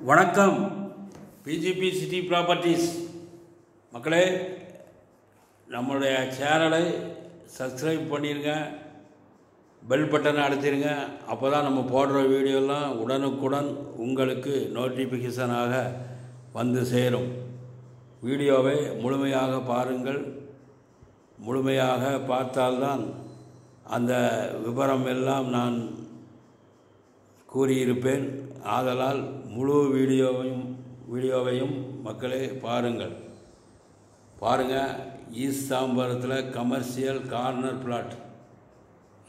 வணக்கம். PGP city properties மக்களே, நம்மளுடைய சேனலை சப்ஸ்கிரைப் பண்ணிடுங்க, பெல் பட்டனை அழுத்திடுங்க. அப்போ தான் நம்ம போடுற வீடியோலாம் உடனுக்குடன் உங்களுக்கு நோட்டிஃபிகேஷனாக வந்து சேரும். வீடியோவை முழுமையாக பாருங்கள். முழுமையாக பார்த்தால்தான் அந்த விவரம் எல்லாம் நான் கூறியிருப்பேன். ஆதலால் முழு வீடியோவையும் மக்களே பாருங்கள். ஈஸ்ட் தாம்பரத்தில் கமர்ஷியல் கார்னர் பிளாட்.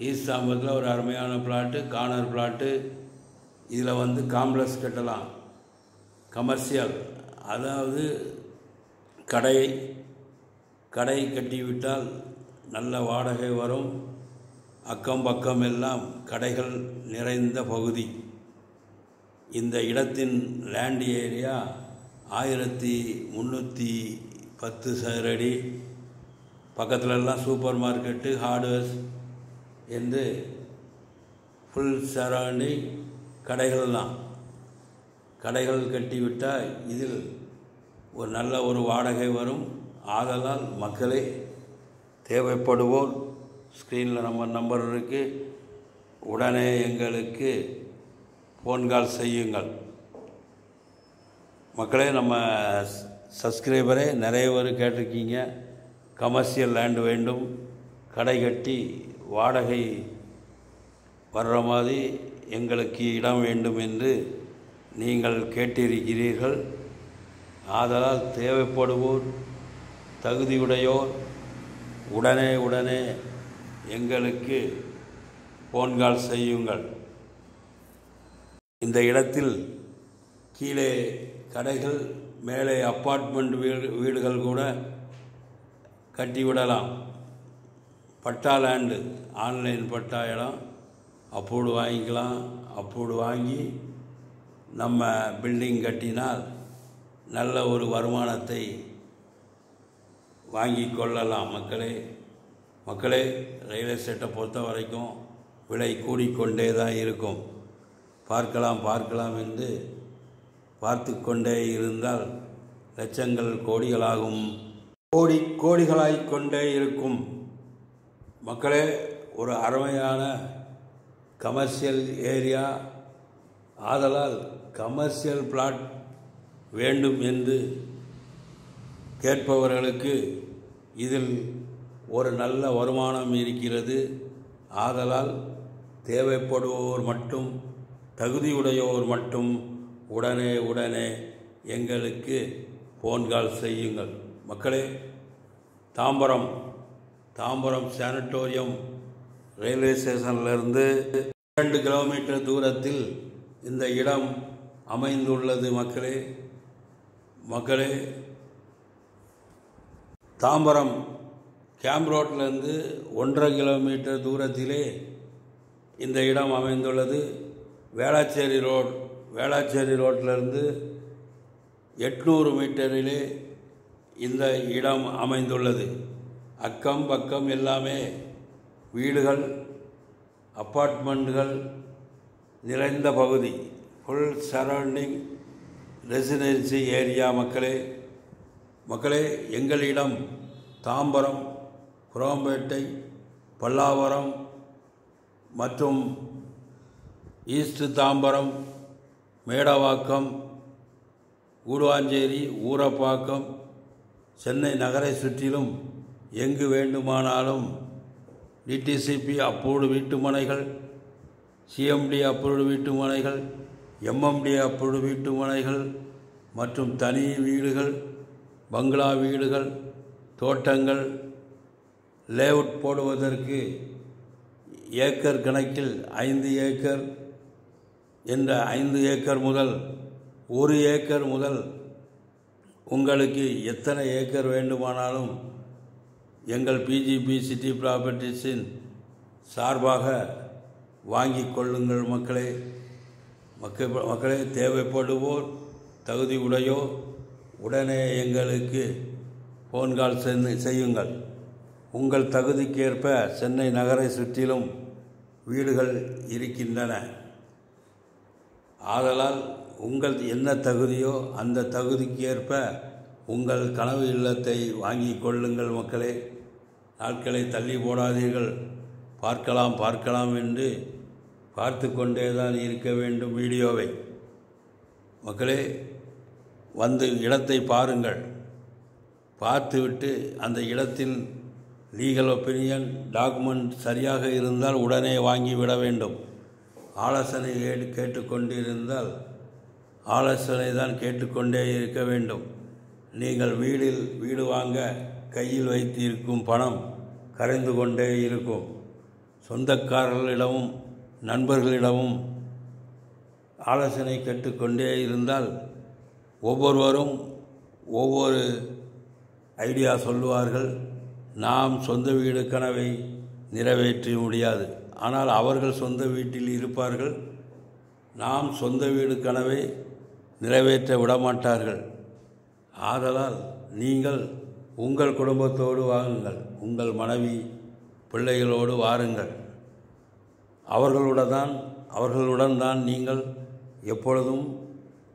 ஈஸ்ட் தாம்பரத்தில் ஒரு அருமையான பிளாட்டு, கார்னர் பிளாட்டு. இதில் காம்ப்ளெக்ஸ் கட்டலாம். கமர்ஷியல், அதாவது கடை கட்டிவிட்டால் நல்ல வாடகை வரும். அக்கம் பக்கம் எல்லாம் கடைகள் நிறைந்த பகுதி. இந்த இடத்தின் லேண்ட் ஏரியா 1310 சதுரடி. பக்கத்துலலாம் சூப்பர் மார்க்கெட்டு, ஹார்ட்வேர்ஸ் என்று ஃபுல் சரௌண்டிங் கடைகள் தான். கடைகள் கட்டிவிட்டால் இதில் ஒரு நல்ல ஒரு வாடகை வரும். ஆதலால் மக்களே, தேவைப்படுவோர் ஸ்க்ரீனில் நம்ம நம்பர் இருக்குது, உடனே எங்களுக்கு ஃபோன் கால் செய்யுங்கள். மக்களே, நம்ம சப்ஸ்கிரைபரே நிறைய பேர் கேட்டிருக்கீங்க, கமர்ஷியல் லேண்டு வேண்டும், கடை கட்டி வாடகை வர்ற மாதிரி எங்களுக்கு இடம் வேண்டும் என்று நீங்கள் கேட்டிருக்கிறீர்கள். ஆதலால் தேவைப்படுவோர், தகுதியுடையோர் உடனே எங்களுக்கு ஃபோன் கால் செய்யுங்கள். இந்த இடத்தில் கீழே கடைகள், மேலே அப்பார்ட்மெண்ட் வீடுகள் கூட கட்டிவிடலாம். பட்டா லேண்டு, ஆன்லைன் பட்டா இடம் அப்போது வாங்கிக்கலாம். அப்போது வாங்கி நம்ம பில்டிங் கட்டினால் நல்ல ஒரு வருமானத்தை வாங்கி கொள்ளலாம். மக்களே, ரியல் எஸ்டேட்டை பொறுத்த வரைக்கும் விலை கூடிக்கொண்டே தான் இருக்கும். பார்க்கலாம் என்று பார்த்து கொண்டே இருந்தால் லட்சங்கள் கோடிகளாகும், கோடிகளாகிக் கொண்டே இருக்கும். மக்களே, ஒரு அருமையான கமர்ஷியல் ஏரியா. ஆதலால் கமர்ஷியல் பிளாட் வேண்டும் என்று கேட்பவர்களுக்கு இதில் ஒரு நல்ல வருமானம் இருக்கிறது. ஆதலால் தேவைப்படுவோர் மட்டும், தகுதியுடையோர் மட்டும் உடனே எங்களுக்கு ஃபோன் கால் செய்யுங்கள். மக்களே, தாம்பரம் சானிட்டோரியம் ரயில்வே ஸ்டேஷனிலிருந்து 2 கிலோமீட்டர் தூரத்தில் இந்த இடம் அமைந்துள்ளது. மக்களே, தாம்பரம் கேம்ப் ரோட்டிலிருந்து 1.5 கிலோமீட்டர் தூரத்திலே இந்த இடம் அமைந்துள்ளது. வேளாச்சேரி ரோட்டிலிருந்து 800 மீட்டரிலே இந்த இடம் அமைந்துள்ளது. அக்கம் பக்கம் எல்லாமே வீடுகள், அப்பார்ட்மெண்ட்டுகள் நிறைந்த பகுதி. Full surrounding residency area. மக்களே, எங்களிடம் தாம்பரம், குரோம்பேட்டை, பல்லாவரம் மற்றும் ஈஸ்ட் தாம்பரம், மேடவாக்கம், கூடுவாஞ்சேரி, ஊரப்பாக்கம், சென்னை நகரை சுற்றிலும் எங்கு வேண்டுமானாலும் டிடிசிபி அப்ரூவ்டு வீட்டுமனைகள், சிஎம்டி அப்ரூவ்டு வீட்டுமனைகள், எம்எம்டி அப்ரூவ்டு வீட்டுமனைகள் மற்றும் தனி வீடுகள், பங்களா வீடுகள், தோட்டங்கள், லேஅவுட் போடுவதற்கு ஏக்கர் கணக்கில் 5 ஏக்கர் என்ற 5 ஏக்கர் முதல் 1 ஏக்கர் முதல் உங்களுக்கு எத்தனை ஏக்கர் வேண்டுமானாலும் எங்கள் பிஜிபி சிட்டி ப்ராப்பர்ட்டிஸின் சார்பாக வாங்கிக் கொள்ளுங்கள். மக்களே, தேவைப்படுவோர், தகுதி உடையோர் உடனே எங்களுக்கு ஃபோன் கால் செய்யுங்கள். உங்கள் தகுதிக்கேற்ப சென்னை நகரை சுற்றிலும் வீடுகள் இருக்கின்றன. ஆதலால் உங்கள் என்ன தகுதியோ அந்த தகுதிக்கு ஏற்ப உங்கள் கனவு இல்லத்தை வாங்கி கொள்ளுங்கள் மக்களே. நாட்களை தள்ளி போடாதீர்கள். பார்க்கலாம் என்று பார்த்து கொண்டே தான் இருக்க வேண்டும் வீடியோவை. மக்களே, வந்து இடத்தை பாருங்கள். பார்த்துவிட்டு அந்த இடத்தில் லீகல் ஒப்பீனியன் டாக்குமெண்ட் சரியாக இருந்தால் உடனே வாங்கிவிட வேண்டும். ஆலோசனை கேட்டுக்கொண்டிருந்தால் ஆலோசனை தான் கேட்டுக்கொண்டே இருக்க வேண்டும். நீங்கள் வீடு வாங்க கையில் வைத்திருக்கும் பணம் கரைந்து கொண்டே இருக்கும். சொந்தக்காரர்களிடமும் நண்பர்களிடமும் ஆலோசனை கேட்டுக்கொண்டே இருந்தால் ஒவ்வொருவரும் ஒவ்வொரு ஐடியா சொல்லுவார்கள். நாம் சொந்த வீடு கனவை நிறைவேற்ற முடியாது, ஆனால் அவர்கள் சொந்த வீட்டில் இருப்பார்கள். நாம் சொந்த வீடு கனவை நிறைவேற்ற விடமாட்டார்கள். ஆதலால் நீங்கள் உங்கள் குடும்பத்தோடு வாருங்கள், உங்கள் மனைவி பிள்ளைகளோடு வாருங்கள். அவர்களுடன் தான் நீங்கள் எப்பொழுதும்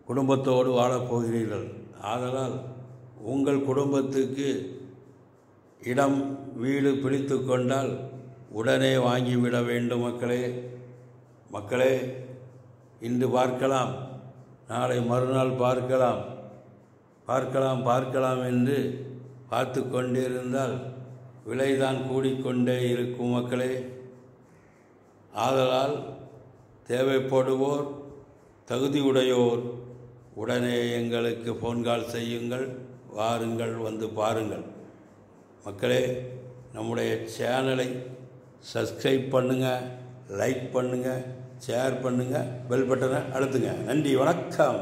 குடும்பத்தோடு வாழப்போகிறீர்கள். ஆதலால் உங்கள் குடும்பத்துக்கு இடம் வீடு பிடித்து கொண்டால் உடனே வாங்கிவிட வேண்டும் மக்களே. இன்று பார்க்கலாம், நாளை மறுநாள் பார்க்கலாம் என்று பார்த்து கொண்டிருந்தால் விலைதான் கூடிக்கொண்டே இருக்கும் மக்களே. ஆதலால் தேவைப்படுவோர் தகுதியுடையோர் உடனே எங்களுக்கு ஃபோன் கால் செய்யுங்கள். வாருங்கள், வந்து பாருங்கள் மக்களே. நம்முடைய சேனலை சப்ஸ்கிரைப் பண்ணுங்கள், லைக் பண்ணுங்கள், ஷேர் பண்ணுங்கள், பெல் பட்டனை அழுத்துங்க. நன்றி, வணக்கம்.